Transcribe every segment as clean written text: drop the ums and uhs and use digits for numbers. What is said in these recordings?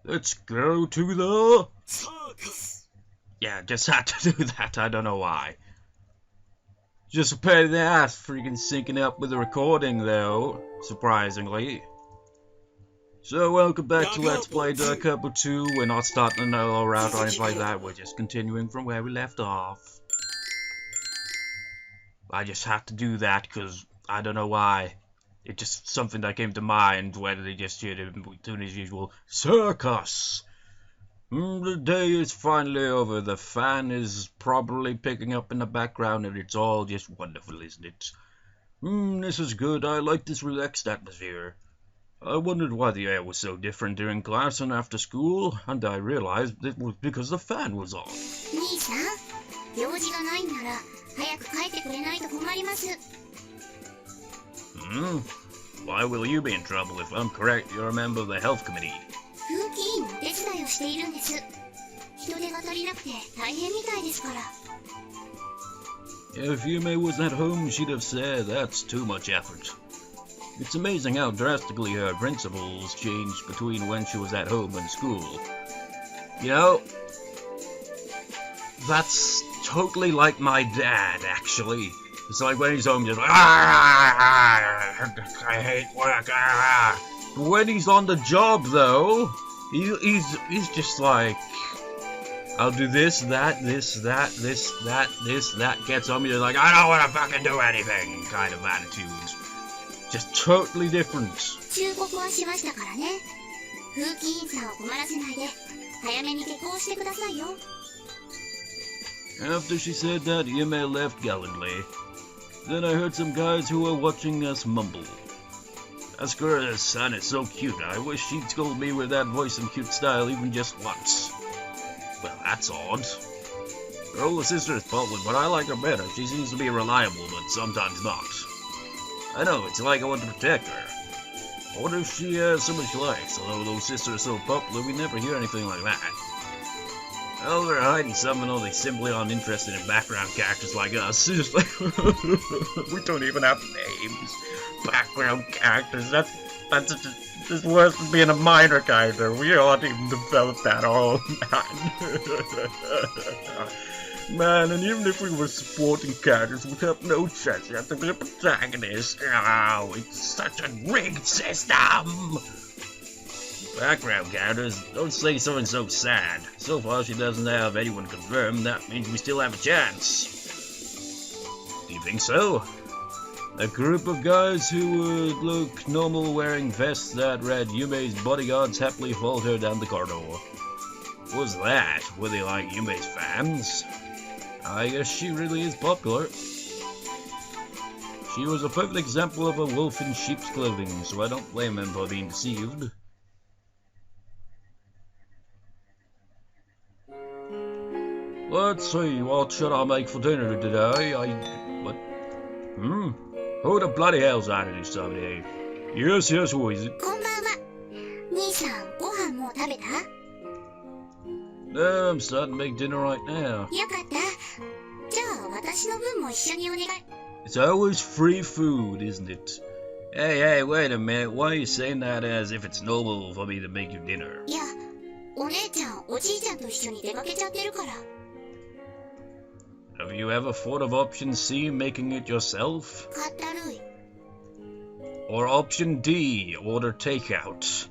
Let's go to the circus. Yeah, just had to do that. I don't know why. Just a pain in the ass freaking syncing up with the recording though, surprisingly. So welcome back to Let's Play Capo 2. We're not starting another route or anything like that, we're just continuing from where we left off. I just had to do that because I don't know why. It's just something that came to mind when they just doing his usual circus. The day is finally over. The fan is probably picking up in the background and it's all just wonderful, isn't it? This is good. I like this relaxed atmosphere. I wondered why the air was so different during class and after school, and I realized it was because the fan was on. Why will you be in trouble? If I'm correct, you're a member of the health committee. If Yume was at home, she'd have said that's too much effort. It's amazing how drastically her principles changed between when she was at home and school. You know, that's totally like my dad, actually. It's like when he's home, just like, I hate work. When he's on the job, though, he's just like, I'll do this, that, gets on me. They're like, I don't want to fucking do anything, kind of attitude. Just totally different. After she said that, Yume left gallantly. Then I heard some guys who were watching us mumble. Asura's son is so cute. I wish she'd scold me with that voice and cute style even just once. Well, that's odd. Her older sister is Poland, but I like her better. She seems to be reliable, but sometimes not. I know, it's like I want to protect her. I wonder if she has somebody she likes. Although those sisters are so popular, we never hear anything like that. Well, they're hiding something, or they simply aren't interested in background characters like us. We don't even have names. Background characters, that's just worse than being a minor character. We aren't even developed at all, man, and even if we were supporting characters, we'd have no chance. You have to be a protagonist. Oh, it's such a rigged system! Background characters, don't say something so sad. So far, she doesn't have anyone confirmed. That means we still have a chance. Do you think so? A group of guys who would look normal wearing vests that read Yume's bodyguards happily followed her down the corridor. What was that? Were they like Yume's fans? I guess she really is popular. She was a perfect example of a wolf in sheep's clothing, so I don't blame him for being deceived. Let's see, what should I make for dinner today? Who the bloody hell's that in this time of day? Yes, who is it? No, I'm starting to make dinner right now. It's always free food, isn't it? Hey, wait a minute. Why are you saying that as if it's normal for me to make you dinner? Have you ever thought of option C, making it yourself? Or option D, order takeout?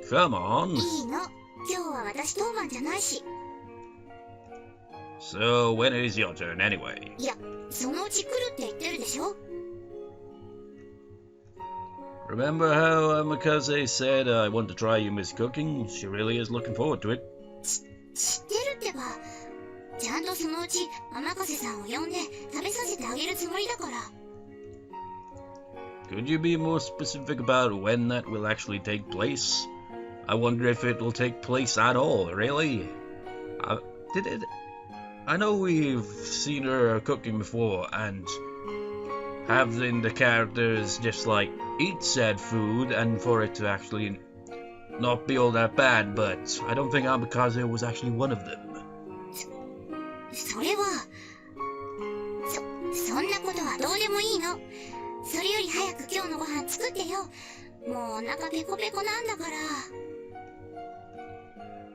Come on. So, when is your turn anyway? Remember how Mikaze said I want to try Yume's cooking? She really is looking forward to it. Could you be more specific about when that will actually take place? I wonder if it will take place at all, really? I know we've seen her cooking before, and having the characters just like eat said food, and for it to actually not be all that bad, but I don't think Amikaze was actually one of them.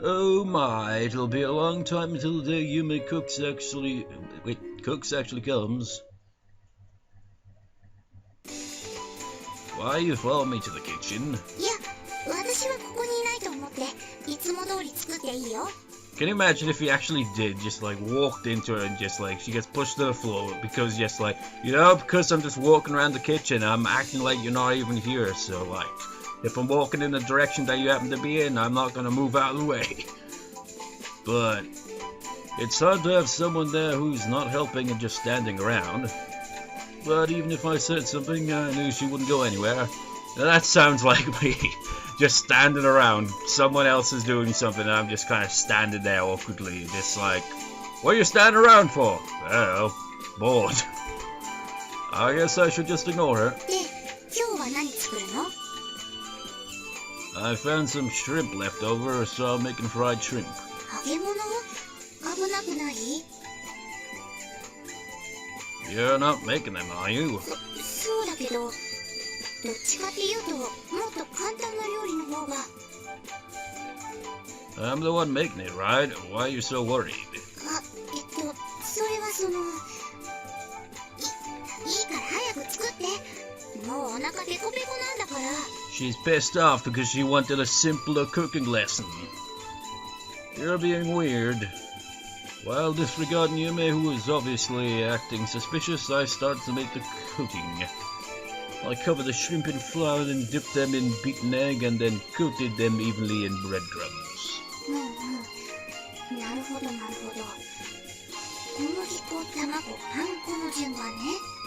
Oh my, it'll be a long time until the day Yume cooks actually comes. Why you follow me to the kitchen? Can you imagine if he actually did, just like walked into her and just like she gets pushed to the floor because just like, because I'm just walking around the kitchen, I'm acting like you're not even here, so like, if I'm walking in the direction that you happen to be in, I'm not gonna move out of the way. But it's hard to have someone there who's not helping and just standing around. But even if I said something, I knew she wouldn't go anywhere. Now that sounds like me. Just standing around. Someone else is doing something and I'm just kind of standing there awkwardly. Just like, what are you standing around for? Well, bored. I guess I should just ignore her. I found some shrimp left over, so I'm making fried shrimp. You're not making them, are you? I'm the one making it, right? Why are you so worried? She's pissed off because she wanted a simpler cooking lesson. You're being weird. While disregarding Yume, who is obviously acting suspicious, I start to make the cooking. I covered the shrimp in flour, then dipped them in beaten egg, and then coated them evenly in breadcrumbs.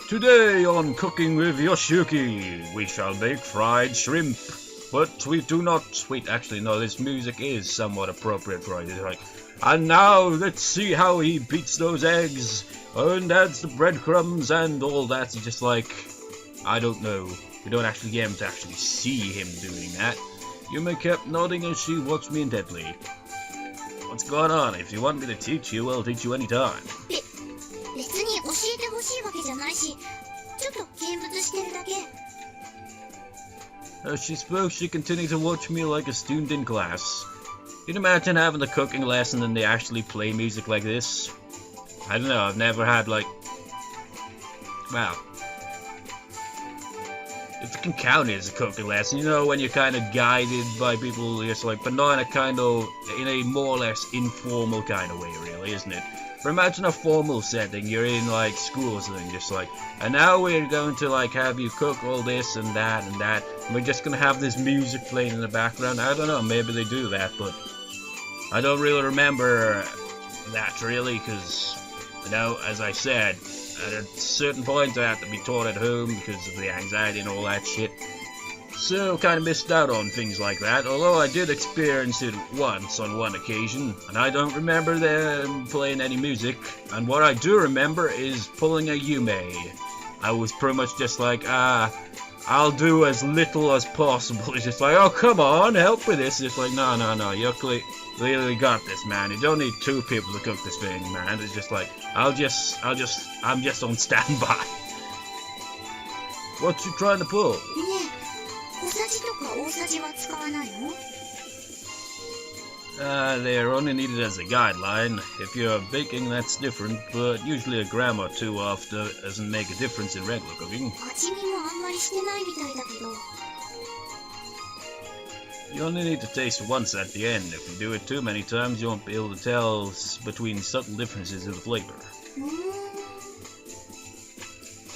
Today on Cooking with Yoshiyuki, we shall make fried shrimp. But we do not... Wait, actually, no, this music is somewhat appropriate for it. It's like, and now let's see how he beats those eggs and adds the breadcrumbs and all that. It's just like, I don't know. We don't actually get him to actually see him doing that. Yume kept nodding as she watched me intently. What's going on? If you want me to teach you, I'll teach you anytime. As she spoke, she continued to watch me like a student in class. Can you imagine having a cooking lesson and they actually play music like this? I don't know, I've never had like... Well... If it can count it as a cooking lesson, when you're kind of guided by people, just like, but not in a kind of, in a more or less informal kind of way, really, isn't it? But imagine a formal setting, you're in like school or something, just like, and now we're going to like have you cook all this and that and that, and we're just gonna have this music playing in the background. I don't know, maybe they do that, but I don't really remember that really, because, as I said, at a certain point I had to be taught at home because of the anxiety and all that shit. So kind of missed out on things like that, although I did experience it once on one occasion, and I don't remember them playing any music, and what I do remember is pulling a Yume. I was pretty much just like, I'll do as little as possible. It's just like, oh come on, help with this. It's just like, no, you clearly got this, man. You don't need two people to cook this thing, man. It's just like, I'm just on standby. What you trying to pull? They're only needed as a guideline. If you're baking, that's different, but usually a gram or two off doesn't make a difference in regular cooking. You only need to taste once at the end. If you do it too many times, you won't be able to tell between subtle differences in the flavor.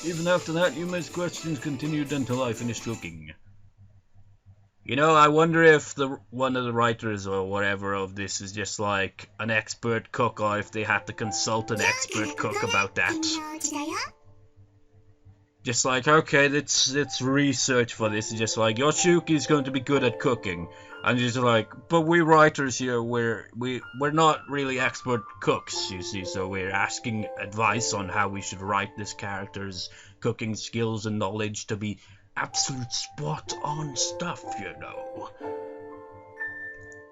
Even after that, Yume's questions continued until I finished cooking. I wonder if one of the writers or whatever of this is just like an expert cook, or if they had to consult an expert cook about that. Just like, okay, let's research for this. It's just like, Yoshiyuki's going to be good at cooking. And just like, but we writers here, we're not really expert cooks, you see, so we're asking advice on how we should write this character's cooking skills and knowledge to be absolute spot-on stuff,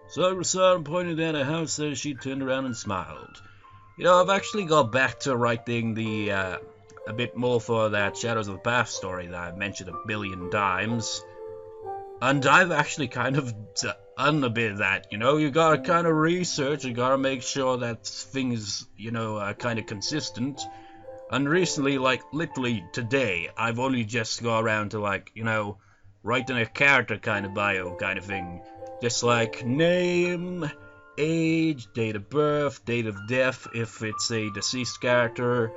So Rosario pointed at a house as she turned around and smiled. I've actually got back to writing the, a bit more for that Shadows of the Past story that I've mentioned a billion times. And I've actually kind of and a bit of that, you know, you gotta kind of research, you gotta make sure that things, you know, are kind of consistent. And recently, like, literally today, I've only just got around to, like, you know, writing a character kind of bio kind of thing. Just like name, age, date of birth, date of death if it's a deceased character,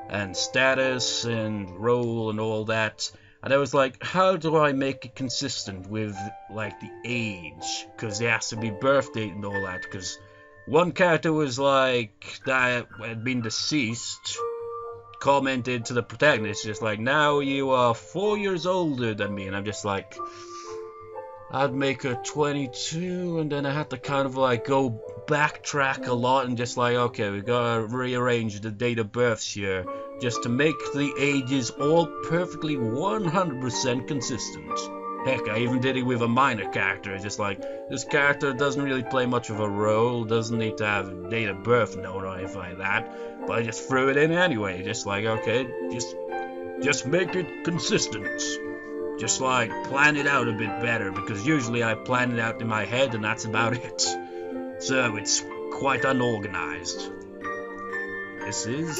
and status, and role, and all that. And I was like, how do I make it consistent with, like, the age? Because it has to be birth date and all that. Because one character was like, that had been deceased, commented to the protagonist, just like, now you are 4 years older than me. And I'm just like, I'd make her 22, and then I had to kind of like go backtrack a lot and just like, okay, we gotta rearrange the date of births here just to make the ages all perfectly 100% consistent. Heck, I even did it with a minor character. Just like, this character doesn't really play much of a role, doesn't need to have a date of birth known or anything like that, but I just threw it in anyway. Just like, okay, just make it consistent. Just like, plan it out a bit better, because usually I plan it out in my head and that's about it. So it's quite unorganized. This is...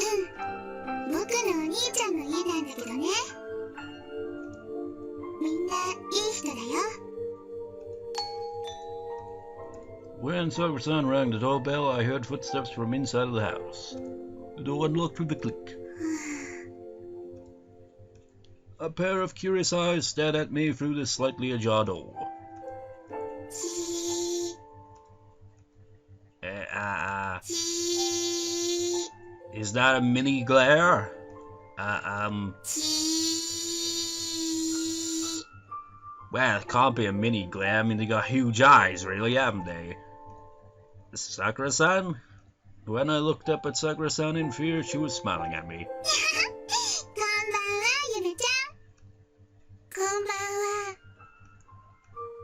When Sakura-san rang the doorbell, I heard footsteps from inside of the house. The door unlocked with a click. A pair of curious eyes stared at me through the slightly ajar door. Is that a mini glare? Well, it can't be a mini glare. I mean, they got huge eyes, really, haven't they? Sakura-san? When I looked up at Sakura-san in fear, she was smiling at me.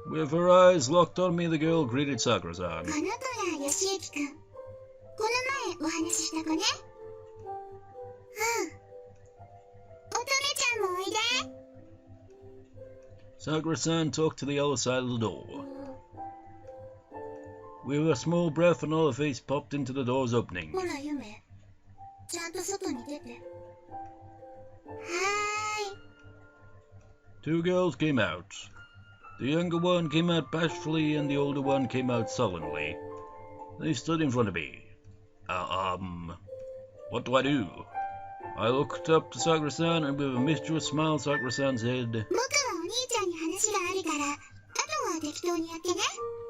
With her eyes locked on me, the girl greeted Sakura-san. Sakura-san talked to the other side of the door. With a small breath, another face popped into the door's opening. Two girls came out. The younger one came out bashfully and the older one came out sullenly. They stood in front of me. What do I do? I looked up to Sakura-san and with a mischievous smile, Sakura-san said,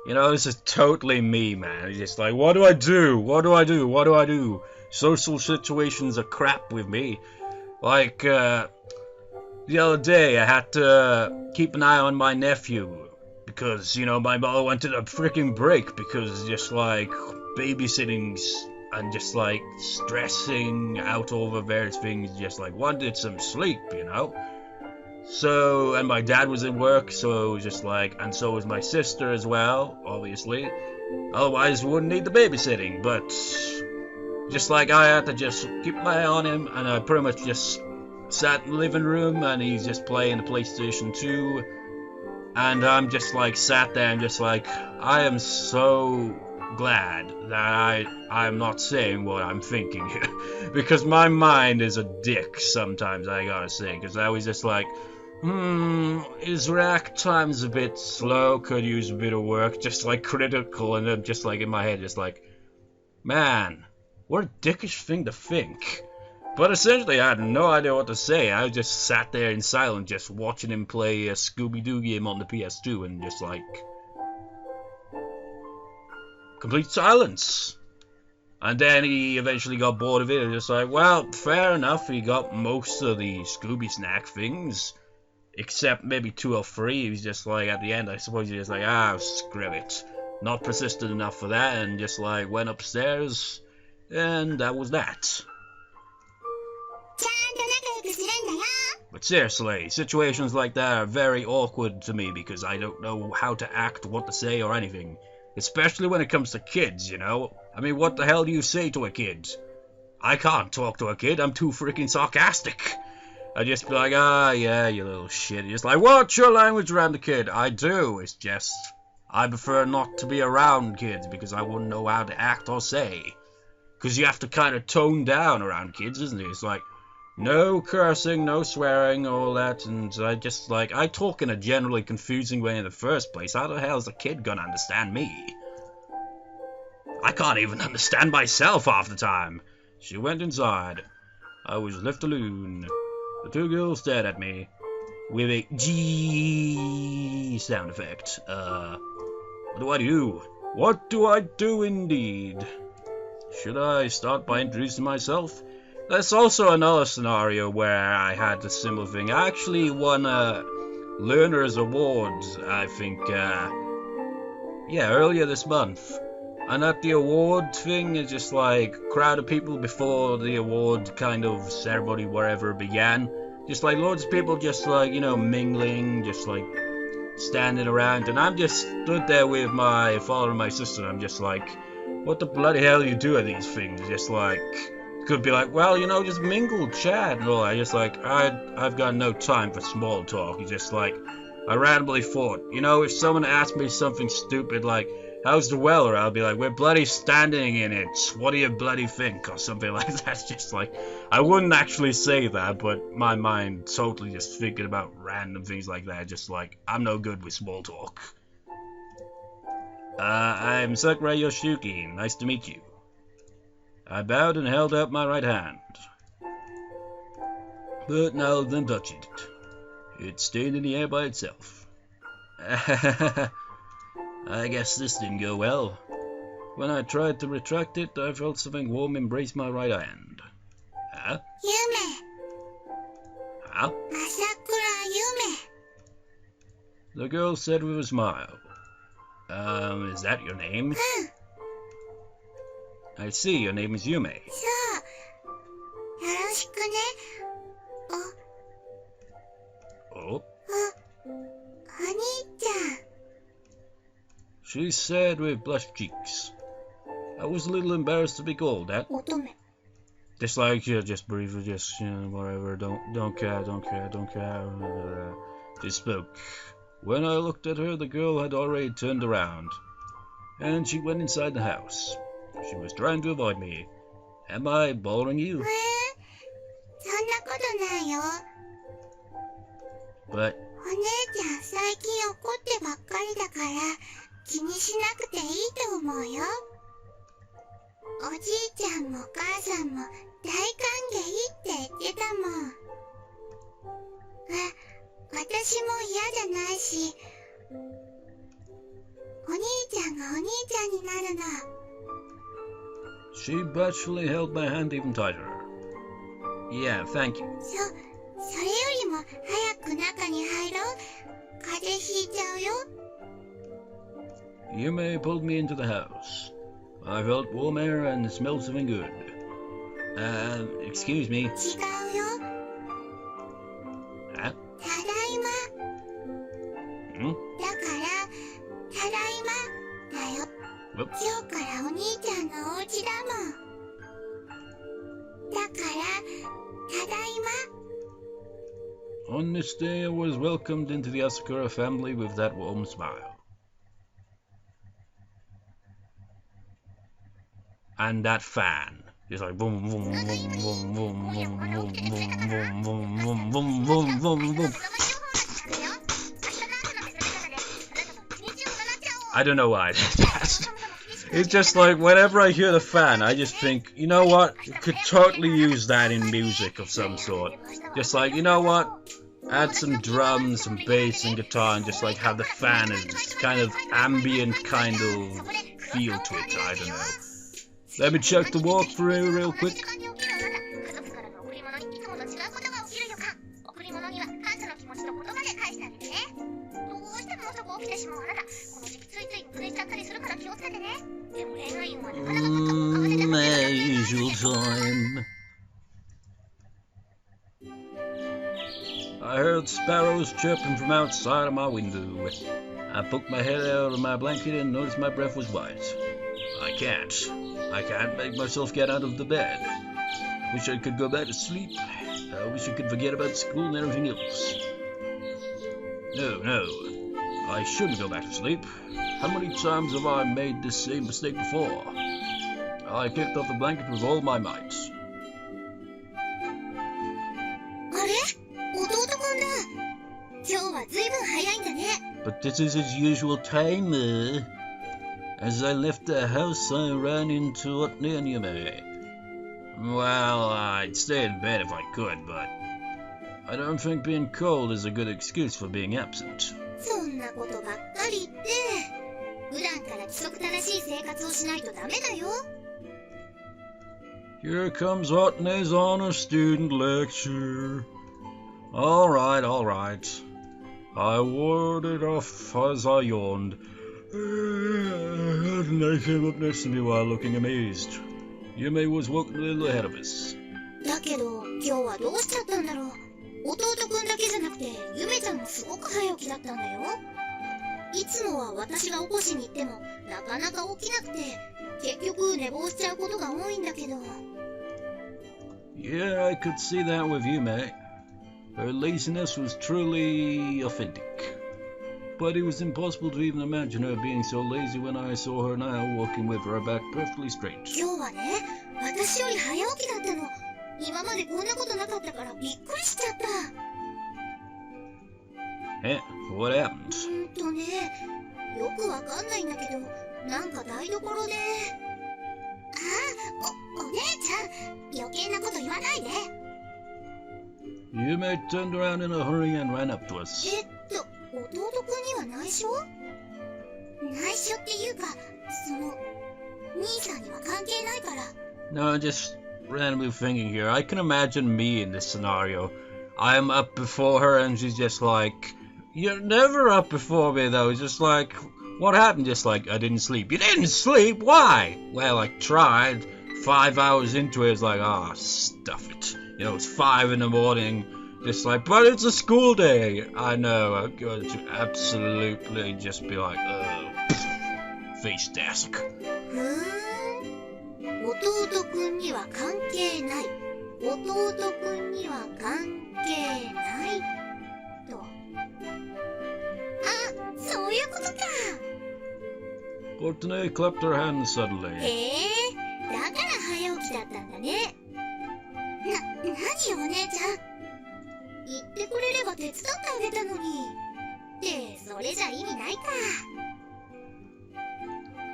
you know, this is totally me, man. It's just like, what do I do? What do I do? What do I do? Social situations are crap with me. Like, the other day I had to keep an eye on my nephew because, you know, my mother wanted a freaking break because just like babysitting and just like stressing out over various things, just like wanted some sleep, you know. So, and my dad was in work, so it was just like, and so was my sister as well, obviously. Otherwise, we wouldn't need the babysitting, but just like I had to just keep my eye on him, and I pretty much just sat in the living room, and he's just playing the PlayStation 2, and I'm just like sat there and just like, I am so glad that I'm not saying what I'm thinking here, because my mind is a dick sometimes, I gotta say, because I was just like, his react time's a bit slow, could use a bit of work, just like critical, and then just like in my head, just like, man, what a dickish thing to think. But essentially, I had no idea what to say. I just sat there in silence, just watching him play a Scooby-Doo game on the PS2, and just like, complete silence. And then he eventually got bored of it, and just like, well, fair enough, he got most of the Scooby snack things. Except maybe 2 or 3, he was just like, at the end, I suppose he was just like, screw it. Not persistent enough for that, and just like, went upstairs, and that was that. But seriously, situations like that are very awkward to me, because I don't know how to act, what to say, or anything. Especially when it comes to kids, you know? I mean, what the hell do you say to a kid? I can't talk to a kid, I'm too freaking sarcastic. I'd just be like, yeah, you little shit. Just like, watch your language around the kid. I do. It's just, I prefer not to be around kids because I wouldn't know how to act or say. Because you have to kind of tone down around kids, isn't it? It's like, no cursing, no swearing, all that, and I talk in a generally confusing way in the first place. How the hell is a kid gonna understand me? I can't even understand myself half the time. She went inside. I was left alone. The two girls stared at me with a G sound effect. What do I do? What do I do indeed? Should I start by introducing myself? There's also another scenario where I had a similar thing. I actually won a Learner's Award, I think, earlier this month. And at the award thing, it's just like a crowd of people before the award kind of ceremony, wherever it began. Just like loads of people just like, mingling, just like standing around. And I'm just stood there with my father and my sister. And I'm just like, what the bloody hell are you doing these things? Just like, could be like, well, just mingle, chat, and all that. Just like, I've got no time for small talk. It's just like, I randomly thought, if someone asked me something stupid like, how's the weather? I'll be like, we're bloody standing in it. What do you bloody think? Or something like that. It's just like, I wouldn't actually say that, but my mind totally just thinking about random things like that. Just like, I'm no good with small talk. I'm Sakurai Yoshiyuki. Nice to meet you. I bowed and held out my right hand. But now then touch it. It stayed in the air by itself. I guess this didn't go well. When I tried to retract it, I felt something warm embrace my right hand. Huh? Yume. Huh? Asakura Yume. The girl said with a smile. Is that your name? I see, your name is Yume. そう。よろしくね。Oh? お兄ちゃん。 She said with blushed cheeks. I was a little embarrassed to be called that. 乙女。 Just like, just briefly, just, whatever, don't care. She spoke. When I looked at her, the girl had already turned around, and she went inside the house. She was trying to avoid me. Am I bothering you? そんなことないよ。 But お姉ちゃん最近怒ってばっかりだから気にしなくていいと思うよ。おじいちゃんもお母さんも大歓迎って言ってたもん。私も嫌じゃないし、お兄ちゃんがお兄ちゃんになるの。 she bashfully held my hand even tighter. Yeah, thank you. それよりも早く中に入ろう。風邪ひいちゃうよ。 Yume pulled me into the house. I felt warm air and smelled something good. Excuse me. 違うよ。 Huh? ただいま。 Hmm? だからただいまだよ。 Whoops. 今日からお兄ちゃんのお家だもん。だからただいま。 On this day, I was welcomed into the Asakura family with that warm smile. And that fan. Just like boom, boom, boom, boom, boom, boom, boom, boom, boom, boom, boom, boom, boom, boom. I don't know why I did that. It's just like whenever I hear the fan, I just think, you know what? You could totally use that in music of some sort. Just like, you know what? Add some drums, some bass and guitar and just like have the fan as this kind of ambient kind of feel to it. I don't know. Let me check the walkthrough real quick. Usual time. I heard sparrows chirping from outside of my window. I poked my head out of my blanket and noticed my breath was wet. I can't make myself get out of the bed. Wish I could go back to sleep. I wish I could forget about school and everything else. No, I shouldn't go back to sleep. How many times have I made this same mistake before? I kicked off the blanket with all my might. あれ？弟くんだ。今日はずいぶん早いんだね。But this is his usual time. As I left the house, I ran into Otne and Yume. Well, I'd stay in bed if I could, but I don't think being cold is a good excuse for being absent. そんなことばっかり言って、普段から規則正しい生活をしないとダメだよ。Here comes Otne's honor student lecture. All right. I ward it off as I yawned. Otne came up next to me while looking amazed. Yume was walking a little ahead of us. だけど、今日はどうしちゃったんだろう。弟くんだけじゃなくて、ゆめちゃんもすごく早起きだったんだよ。いつもは私が起こしに行っても、なかなか起きなくて、結局寝坊しちゃうことが多いんだけど。Yeah, I could see that with Yume. Her laziness was truly authentic. But it was impossible to even imagine her being so lazy when I saw her now walking with her back perfectly straight. 今日はね、私より早起きだったの。今までこんなことなかったからびっくりしちゃった。What happened? よくわかんないんだけど、なんか台所で。お姉ちゃん、余計なこと言わないで。Yume turned around in a hurry and ran up to us. 弟くんには内緒？内緒っていうか、兄さんには関係ないから。No, just randomly thinking here. I can imagine me in this scenario. I'm up before her and she's just like, you're never up before me though. It's just like, what happened? Just like, I didn't sleep. You didn't sleep? Why? Well, I tried. 5 hours into it, it's like, stuff it. You know, it's 5 in the morning. Just like, but it's a school day. I know, I'm going to absolutely just be like, face desk. 弟くんには関係ない。弟くんには関係ないと。そういうことか。Otne clapped her hands suddenly. だから早起きだったんだね。何よお姉ちゃん。言ってくれれば手伝ってあげたのに。ってそれじゃ意味ないか。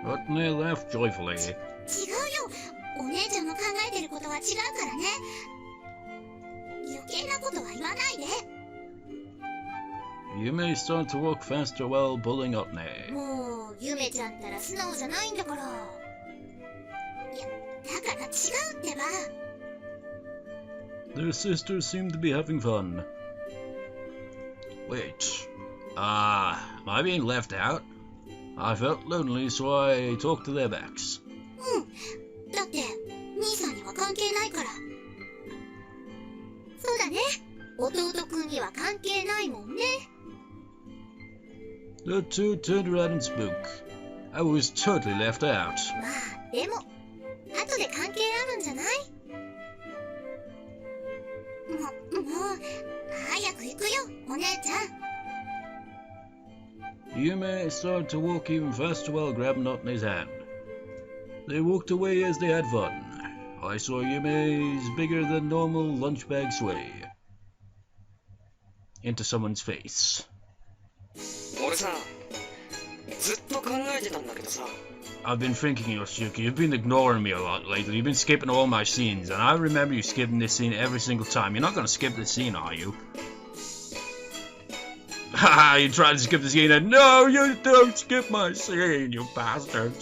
Otne laughed joyfully. 違うよ。お姉ちゃんの考えてることは違うからね。余計なことは言わないで。Yume started to walk faster while bullying Otne. もう、ゆめちゃんったら素直じゃないんだから。いや、だから違うってば。Their sisters seemed to be having fun. Wait. Am I being left out? I felt lonely, so I talked to their backs. だって、兄さんには関係ないから。そうだね。弟くんには関係ないもんね。The two turned around and spoke. I was totally left out. まあ、でも、後で関係あるんじゃない？もう、早く行くよ、お姉ちゃん。Yume started to walk even faster while grabbing Otne's hand. They walked away as they had fun. I saw Yume's bigger than normal lunch bag sway into someone's face. 俺さ、ずっと考えてたんだけどさ。I've been thinking, Yoshiyuki, you've been ignoring me a lot lately. You've been skipping all my scenes, and I remember you skipping this scene every single time. You're not going to skip this scene, are you? Haha, you tried to skip the scene, and no, you don't skip my scene, you bastard.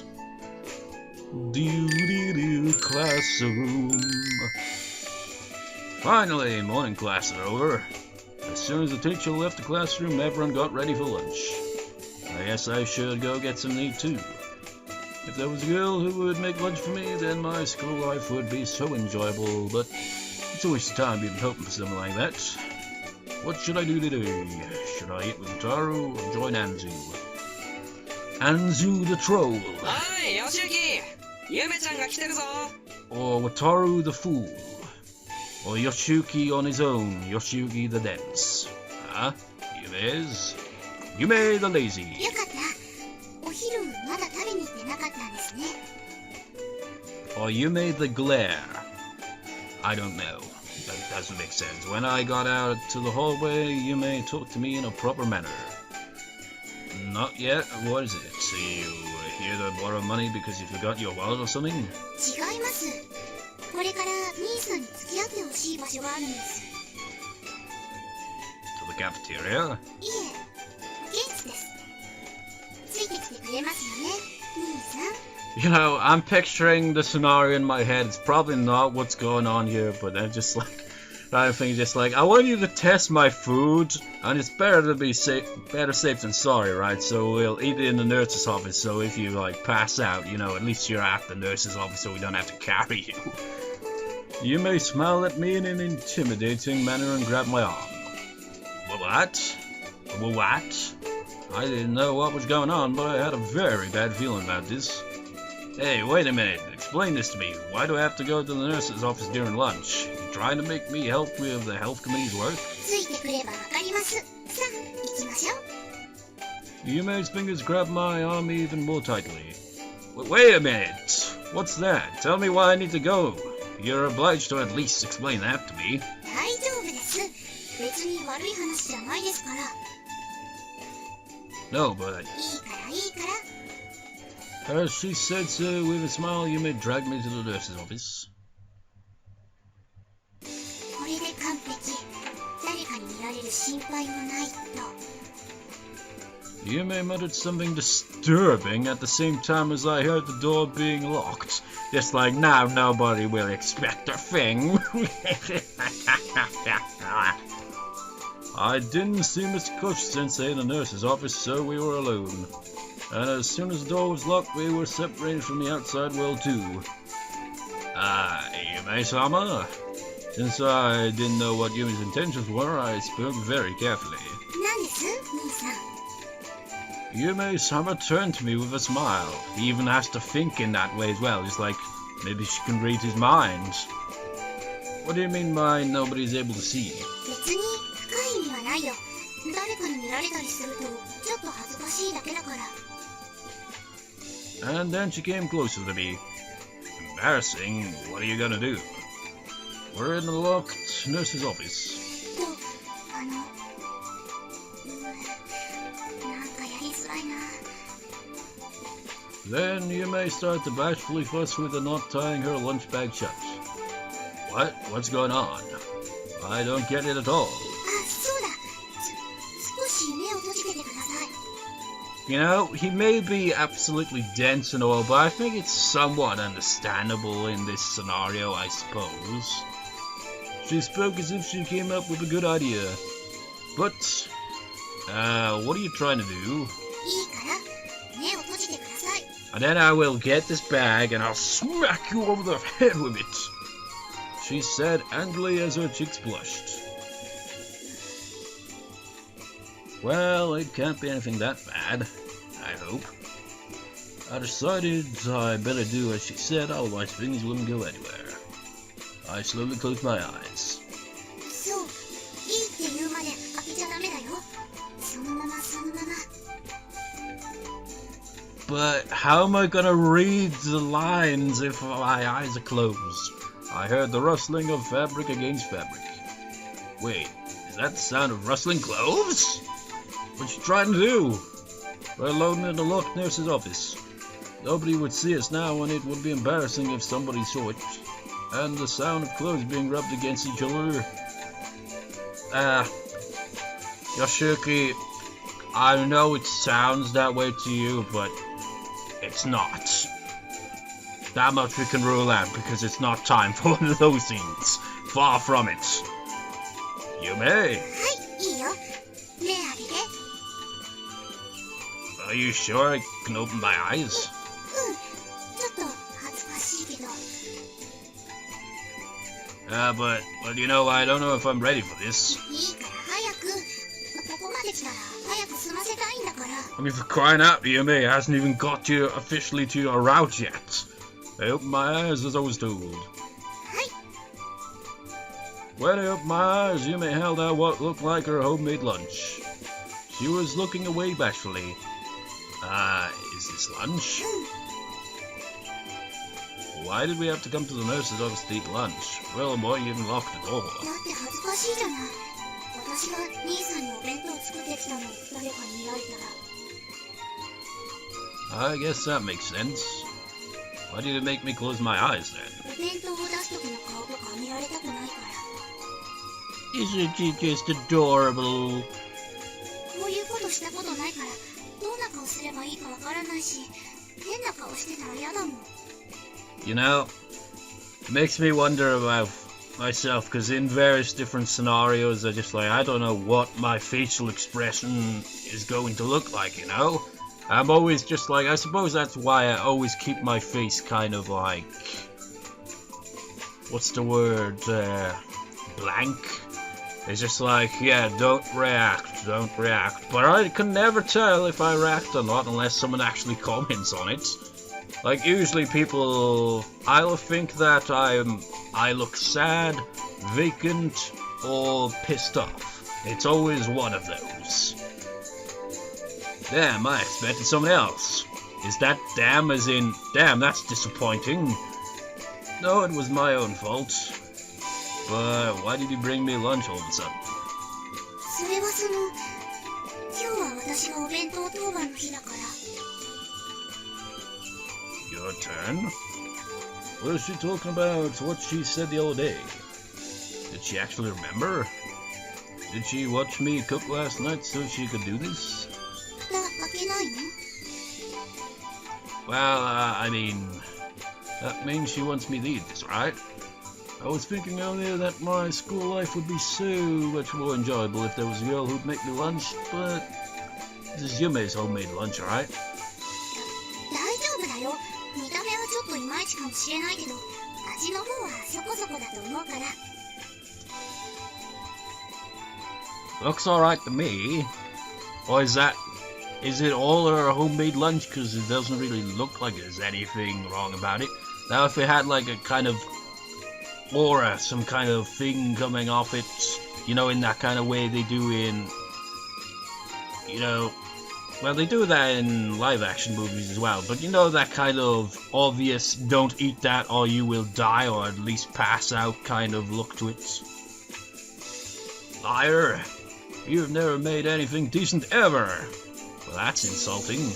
Classroom. Finally, morning class is over. As soon as the teacher left the classroom, everyone got ready for lunch. I guess I should go get some to eat too. If there was a girl who would make lunch for me, then my school life would be so enjoyable, but it's a waste of time being hoping for something like that. What should I do today? Should I eat with Wataru or join Anzu? Anzu the troll. Hi, Yoshiyuki! Yume-chan ga kiteるぞ! Or Wataru the fool. Or Yoshiyuki on his own, Yoshiyuki the dense. Yume's Yume the lazy. よかった。お昼昼まだ食べに行ってなかったんですね。 Or Yume the glare. I don't know. That doesn't make sense. When I got out to the hallway, Yume talked to me in a proper manner. Not yet. What is it? So you here to borrow money because you forgot your wallet or something? 違います。これから兄さんに付き合ってほしい場所があるんです。 To the cafeteria? いえ、現地です。ついてきてくれますよね、兄さん。 You know, I'm picturing the scenario in my head. It's probably not what's going on here, but I'm just like, I think just like, I want you to test my food, and it's better to be safe, better safe than sorry, right? So we'll eat it in the nurse's office. So if you like pass out, you know, at least you're at the nurse's office, so we don't have to carry you. You may smile at me in an intimidating manner and grab my arm. What? What? I didn't know what was going on, but I had a very bad feeling about this. Hey, wait a minute. Explain this to me. Why do I have to go to the nurse's office during lunch? You trying to make me help with the health committee's work? ついてくればわかります。さあ、行きましょう。 Yume's fingers grab my arm even more tightly. Wait a minute. What's that? Tell me why I need to go. You're obliged to at least explain that to me. 大丈夫です。別に悪い話じゃないですから。 No, but いいからいいから。 as she said so with a smile, Yume dragged me to the nurse's office. これで完璧。誰かに見られる心配もないと。 Yume muttered something disturbing at the same time as I heard the door being locked. Just like, now nobody will expect a thing. I didn't see Mr. Koshi-sensei in the nurse's office, so we were alone. And as soon as the door was locked, we were separated from the outside world too. Yume-sama. Since I didn't know what Yume's intentions were, I spoke very carefully. 何です、兄さん。 Yume-sama turned to me with a smile. He even has to think in that way as well. It's like, maybe she can read his mind. What do you mean by nobody's able to see? 別に深い意味はないよ。誰かに見られたりするとちょっと恥ずかしいだけだから。 And then she came closer to me. Embarrassing? What are you gonna do? We're in the locked nurse's office. と、なんかやりづらいな。 Then Yume started to bashfully fuss with the knot tying her lunch bag shut. What? What's going on? I don't get it at all. あ、そうだ。少し目を閉じててください。 You know, he may be absolutely dense and all, but I think it's somewhat understandable in this scenario, I suppose. She spoke as if she came up with a good idea. But, what are you trying to do? いいから目を閉じてください。 And then I will get this bag and I'll smack you over the head with it, she said angrily as her cheeks blushed. Well, it can't be anything that bad, I hope. I decided I better do as she said, otherwise things wouldn't go anywhere. I slowly closed my eyes. そう、いいって言うまで開けちゃダメだよ。そのままそのまま。 But how am I gonna read the lines if my eyes are closed? I heard the rustling of fabric against fabric. Wait, is that the sound of rustling clothes? What's she trying to do? We're alone in the locked nurse's office. Nobody would see us now, and it would be embarrassing if somebody saw it. And the sound of clothes being rubbed against each other. Yoshiki, I know it sounds that way to you, but it's not. That much we can rule out, because it's not time for one of those scenes. Far from it. Yume, はい、いいよ。目開けて。 are you sure I can open my eyes? ちょっと恥ずかしいけど。 But you know, I don't know if I'm ready for this. いいから早く。ここまで来たら早く済ませたいんだから。 I mean, for crying out, Yume hasn't even got you officially to your route yet. I opened my eyes as I was told. はい。 When I opened my eyes, Yume held out what looked like her homemade lunch. She was looking away bashfully. Is this lunch? Why did we have to come to the nurse's office to eat lunch? Well, why you even locked the door? だって恥ずかしいじゃない。私が兄さんにお弁当作ってきたの誰かに見られたら。 I guess that makes sense. Why did it make me close my eyes then? お弁当を出す時の顔とか見られたくないから。 Isn't she just adorable? こういうことしたことないから、どんな顔すればいいかわからないし、変な顔してたら嫌だもん。 You know, it makes me wonder about myself, because in various different scenarios, I just like, I don't know what my facial expression is going to look like, you know? I'm always just like, I suppose that's why I always keep my face kind of like, what's the word, blank? It's just like, yeah, don't react. But I can never tell if I react or not unless someone actually comments on it. Like, usually people either think that I look sad, vacant, or pissed off. It's always one of those. Damn, I expected something else. Is that damn as in, damn, that's disappointing? No, it was my own fault. But why did you bring me lunch all of a sudden? それは今日は私がお弁当当番の日だから。 Your turn? What is she talking about? What she said the other day? Did she actually remember? Did she watch me cook last night so she could do this? 蓋開けないの？ Well, I mean, that means she wants me to eat this, right? I was thinking earlier that my school life would be so much more enjoyable if there was a girl who'd make me lunch, but this is Yume's homemade lunch, alright? 大丈夫だよ。見た目はちょっといまいちかもしれないけど、味の方はそこそこだと思うから。 Looks alright to me. Or is it all her homemade lunch? Because it doesn't really look like there's anything wrong about it. Now if it had like a kind of aura, some kind of thing coming off it, you know, in that kind of way they do in, you know, well, they do that in live action movies as well, but you know, that kind of obvious don't eat that or you will die or at least pass out kind of look to it. Liar, you've never made anything decent ever. Well, that's insulting.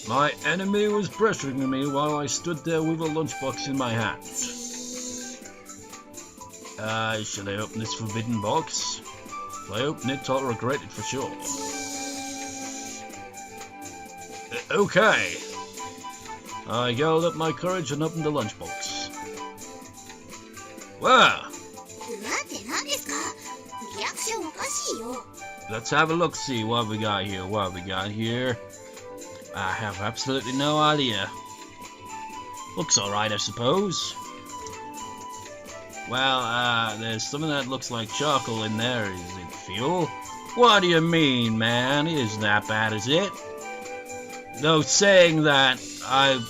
My enemy was pressuring me while I stood there with a lunchbox in my hand. Should I open this forbidden box? If I open it, I'll regret it for sure. Okay. I yelled up my courage and opened the lunchbox. Wow. 待って何ですか？リアクションおかしいよ。 Let's have a look, see what we got here. I have absolutely no idea. Looks alright, I suppose. Well, there's something that looks like charcoal in there. Is it fuel? What do you mean, man? It isn't that bad, is it? Though saying that, I've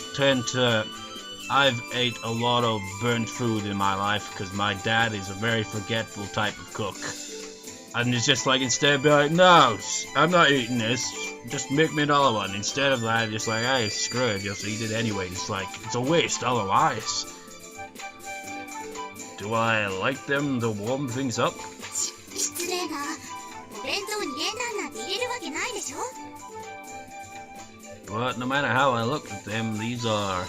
ate a lot of burnt food in my life because my dad is a very forgetful type of cook. And it's just like, instead of being like, no, I'm not eating this, just make me another one. Instead of that, just like, hey, screw it, just eat it anyway. It's like, it's a waste otherwise. Do I like them to warm things up? 失礼な。お弁当に練炭なんて入れるわけないでしょ。 But no matter how I look at them, these are...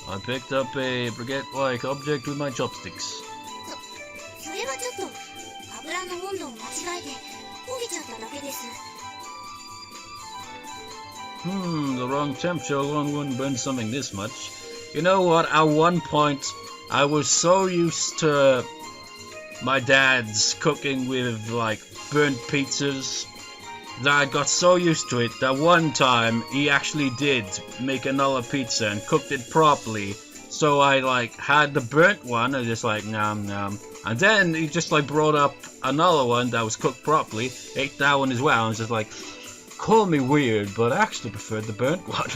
I picked up a baguette-like object with my chopsticks. それはちょっと油の温度を間違えて焦げちゃっただけです。 The wrong temperature alone wouldn't burn something this much. You know what, at one point, I was so used to my dad's cooking with, like, burnt pizzas that I got so used to it that one time he actually did make another pizza and cooked it properly. So I, like, had the burnt one and just like, nom nom. And then he just, like, brought up another one that was cooked properly, ate that one as well, and was just like, call me weird, but I actually preferred the burnt one.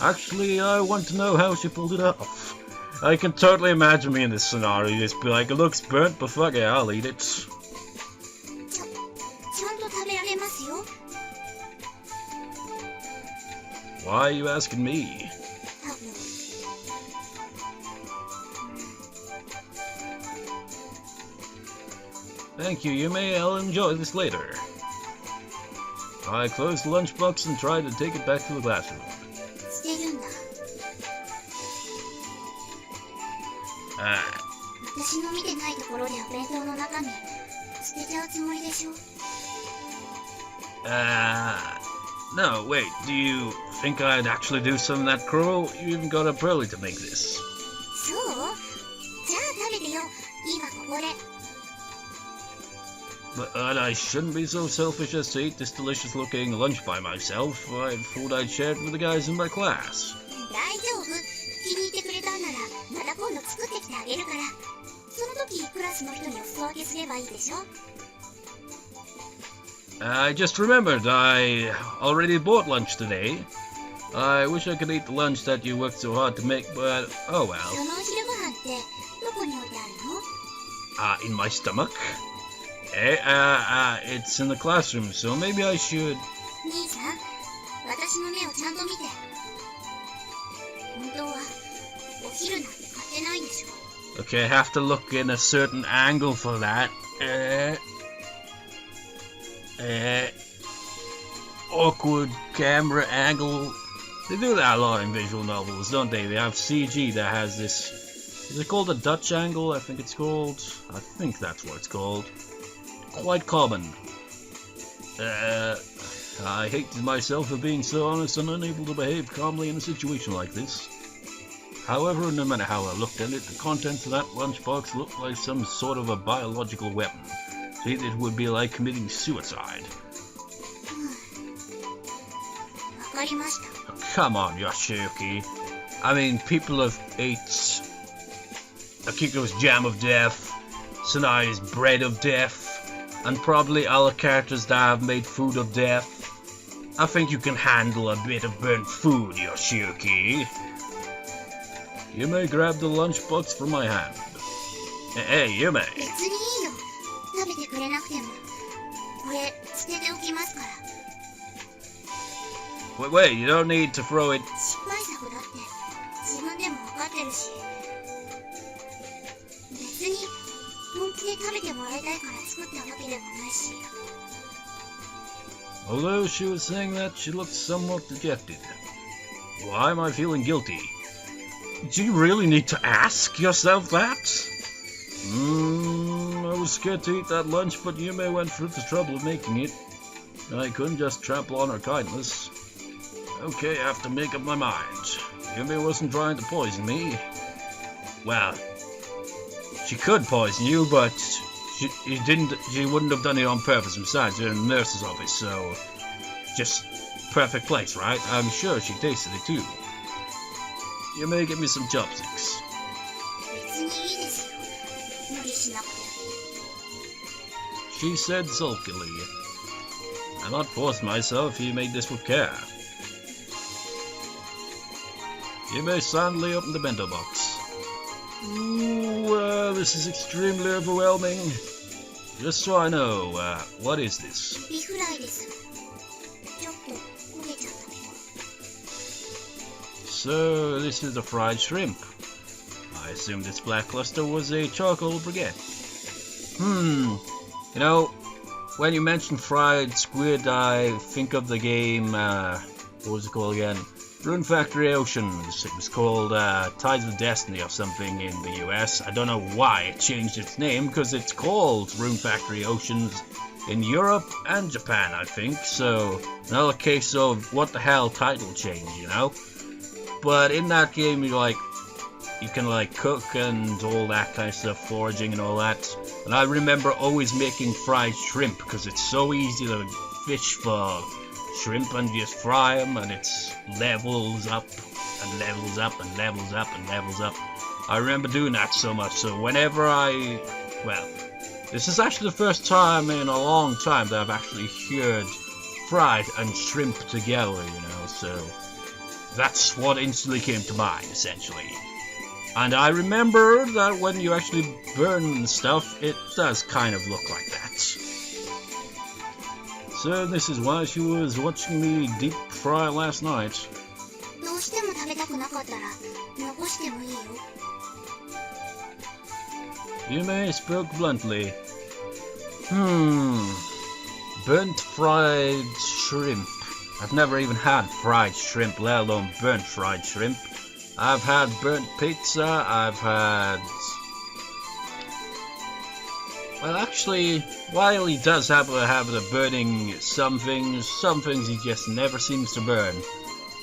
Actually, I want to know how she pulled it off. I can totally imagine me in this scenario, just be like, it looks burnt, but fuck it, I'll eat it. ちゃんと食べられますよ。Why are you asking me? 多分。Thank you, Yume. I'll enjoy this later. I closed the lunchbox and tried to take it back to the classroom. 捨てるんだ。Ah, 私の見てないところでお弁当の中身捨てちゃうつもりでしょ。 no, wait, do you think I'd actually do something that cruel? You even got up early to make this. そう？じゃあ食べてよ。今ここで。 But I shouldn't be so selfish as to eat this delicious-looking lunch by myself. I thought I'd share it with the guys in my class. 大丈夫。気に入ってくれたんならまた今度作ってきてあげるから。その時クラスの人にお裾分けすればいいでしょ。 I just remembered, I already bought lunch today. I wish I could eat the lunch that you worked so hard to make, but oh well. そのお昼ご飯ってどこに置いてあるの？ In my stomach? It's in the classroom, so maybe I should... 兄さん、私の目をちゃんと見て。本当はお昼なんて買ってないでしょ。 Okay, I have to look in a certain angle for that. Awkward camera angle. They do that a lot in visual novels, don't they? They have CG that has this... Is it called a Dutch angle? I think it's called. I think that's what it's called. Quite common. I hated myself for being so honest and unable to behave calmly in a situation like this. However, no matter how I looked at it, the contents of that lunchbox looked like some sort of a biological weapon. So it would be like committing suicide. わかりました。 Come on, Yoshiyuki. I mean, people have ate Akiko's jam of death, Sanai's bread of death, and probably other characters that have made food of death. I think you can handle a bit of burnt food, Yoshiyuki. You may grab the lunchbox from my hand. Hey, Yume. 別にいいよ。食べてくれなくても。これ捨てておきますから。 Wait, you don't need to throw it. 失敗作だって自分でも分かってるし。別に本気で食べてもらいたいから作ったわけでもないし。 Although she was saying that, she looked somewhat dejected. Why am I feeling guilty? Do you really need to ask yourself that? I was scared to eat that lunch, but Yume went through the trouble of making it. I couldn't just trample on her kindness. Okay, I have to make up my mind. Yume wasn't trying to poison me. Well, she could poison you, but she wouldn't have done it on purpose. Besides, you're in the nurse's office, so just perfect place, right? I'm sure she tasted it too. You may give me some chopsticks. 別にいいですよ。無理しなくて。 She said sulkily. I'll not force myself, he made this with care. You may silently open the bento box. Ooh, this is extremely overwhelming. Just so I know, what is this? エビフライです。ちょっと焦げちゃったけど。 So, this is the fried shrimp. I assume this black cluster was a charcoal briquette. You know, when you mention fried squid, I think of the game, what was it called again? Rune Factory Oceans. It was called Tides of Destiny or something in the US. I don't know why it changed its name, because it's called Rune Factory Oceans in Europe and Japan, I think. So, another case of what the hell title change, you know? But in that game, you can cook and all that kind of stuff, foraging and all that. And I remember always making fried shrimp, because it's so easy to fish for shrimp and just fry them, and it's levels up and levels up and levels up and levels up. I remember doing that so much, so whenever well, this is actually the first time in a long time that I've actually heard fried and shrimp together, you know, so that's what instantly came to mind, essentially. And I remember that when you actually burn stuff, it does kind of look like that. So this is why she was watching me deep fry last night. しても食べたくなかったら残してもいいよ。 Yume spoke bluntly. Burnt fried shrimp. I've never even had fried shrimp, let alone burnt fried shrimp. I've had burnt pizza, I've had... Well, actually, while he does have a habit of burning some things he just never seems to burn.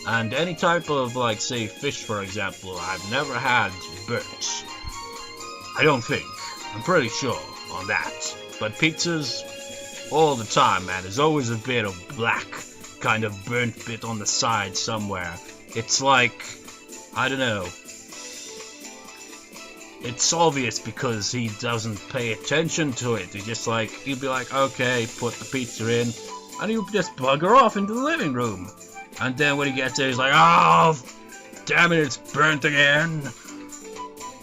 And any type of, like, say, fish, for example, I've never had burnt. I don't think. I'm pretty sure on that. But pizzas, all the time, man. There's always a bit of black, kind of burnt bit on the side somewhere. It's like, I don't know. It's obvious because he doesn't pay attention to it. He'll be like, okay, put the pizza in, and he'll just bugger off into the living room. And then when he gets there, he's like, oh, damn it, it's burnt again.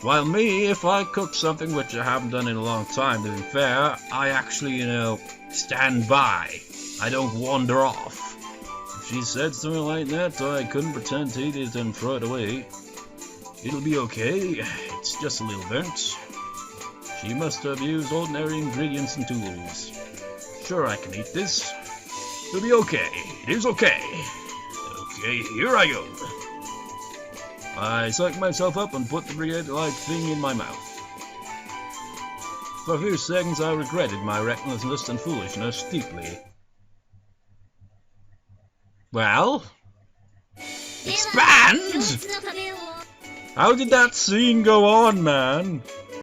While me, if I cook something, which I haven't done in a long time, to be fair, I actually, stand by. I don't wander off. If she said something like that, I couldn't pretend to eat it and throw it away. It'll be okay. It's just a little burnt. She must have used ordinary ingredients and tools. Sure, I can eat this. It'll be okay. It is okay. Okay, here I go. I psyched myself up and put the brigade-like thing in my mouth. For a few seconds I regretted my recklessness and foolishness deeply. Well? Expand? How did that scene go on, man?